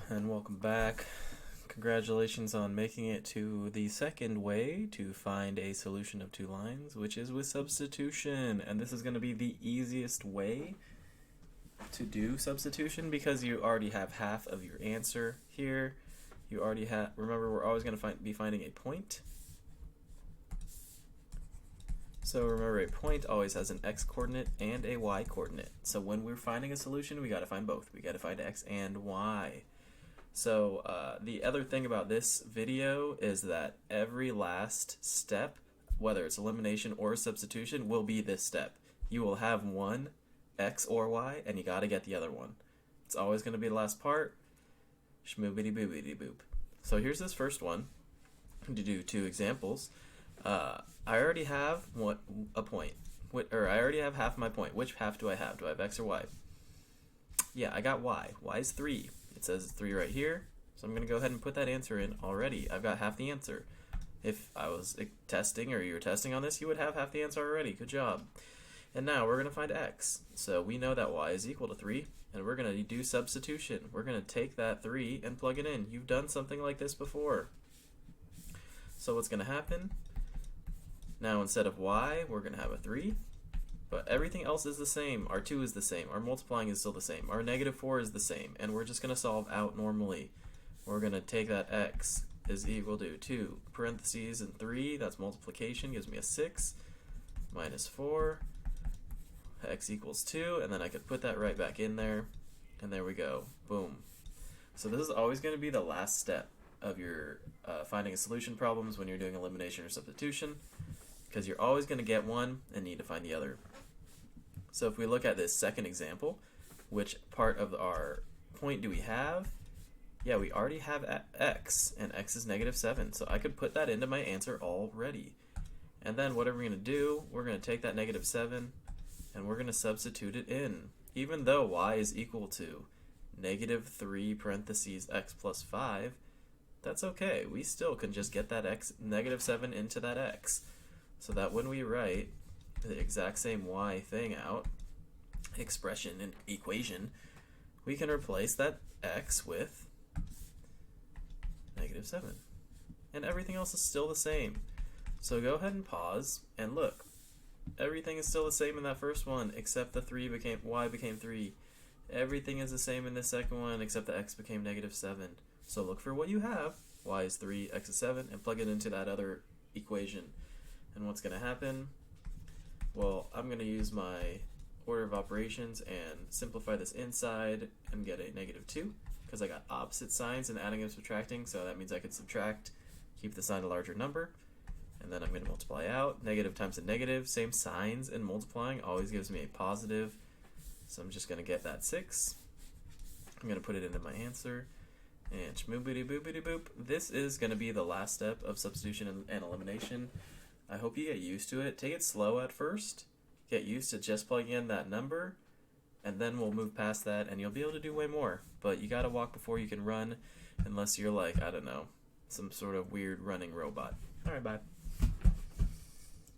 and welcome back. Congratulations on making it to the second way to find a solution of two lines, which is with substitution. And this is going to be the easiest way to do substitution because you already have half of your answer here. You already have, remember, we're always going to be finding a point. So remember, a point always has an x coordinate and a y coordinate. So when we're finding a solution, we got to find both. We got to find x and y. So the other thing about this video is that every last step, whether it's elimination or substitution, will be this step. You will have one, x or y, and you got to get the other one. It's always going to be the last part. Shmoobity boobity boop. So here's this first one to do two examples. I already have a point, or I already have half my point. Which half do I have? Do I have x or y? Yeah, I got y. Y is 3. It says 3 right here, so I'm going to go ahead and put that answer in already. I've got half the answer. If I was testing or you were testing on this, you would have half the answer already. Good job. And now we're going to find x. So we know that y is equal to 3, and we're going to do substitution. We're going to take that 3 and plug it in. You've done something like this before. So what's going to happen? Now instead of y, we're going to have a 3. But everything else is the same. Our 2 is the same. Our multiplying is still the same. Our negative 4 is the same. And we're just going to solve out normally. We're going to take that x is equal to 2 parentheses and 3. That's multiplication. Gives me a 6 minus 4. X equals 2. And then I could put that right back in there. And there we go. Boom. So this is always going to be the last step of your finding a solution problems when you're doing elimination or substitution, because you're always going to get one and need to find the other. So if we look at this second example, which part of our point do we have? Yeah, we already have x, and x is negative 7, so I could put that into my answer already. And then what are we going to do? We're going to take that negative 7, and we're going to substitute it in. Even though y is equal to negative 3 parentheses x plus 5, that's okay. We still can just get that x, negative 7 into that x. So that when we write the exact same y thing out, expression and equation, we can replace that x with negative 7. And everything else is still the same. So go ahead and pause and look. Everything is still the same in that first one, except the y became 3. Everything is the same in the second one, except the x became negative 7. So look for what you have. Y is 3, x is 7, and plug it into that other equation. And what's going to happen? Well, I'm going to use my order of operations and simplify this inside and get a negative 2, because I got opposite signs in adding and subtracting, so that means I could subtract, keep the sign a larger number, and then I'm going to multiply out. Negative times a negative, same signs in multiplying, always gives me a positive, so I'm just going to get that 6. I'm going to put it into my answer, and shmoobity boobity boop. This is going to be the last step of substitution and elimination. I hope you get used to it. Take it slow at first. Get used to just plugging in that number, and then we'll move past that, and you'll be able to do way more. But you gotta walk before you can run, unless you're like, I don't know, some sort of weird running robot. Alright, bye.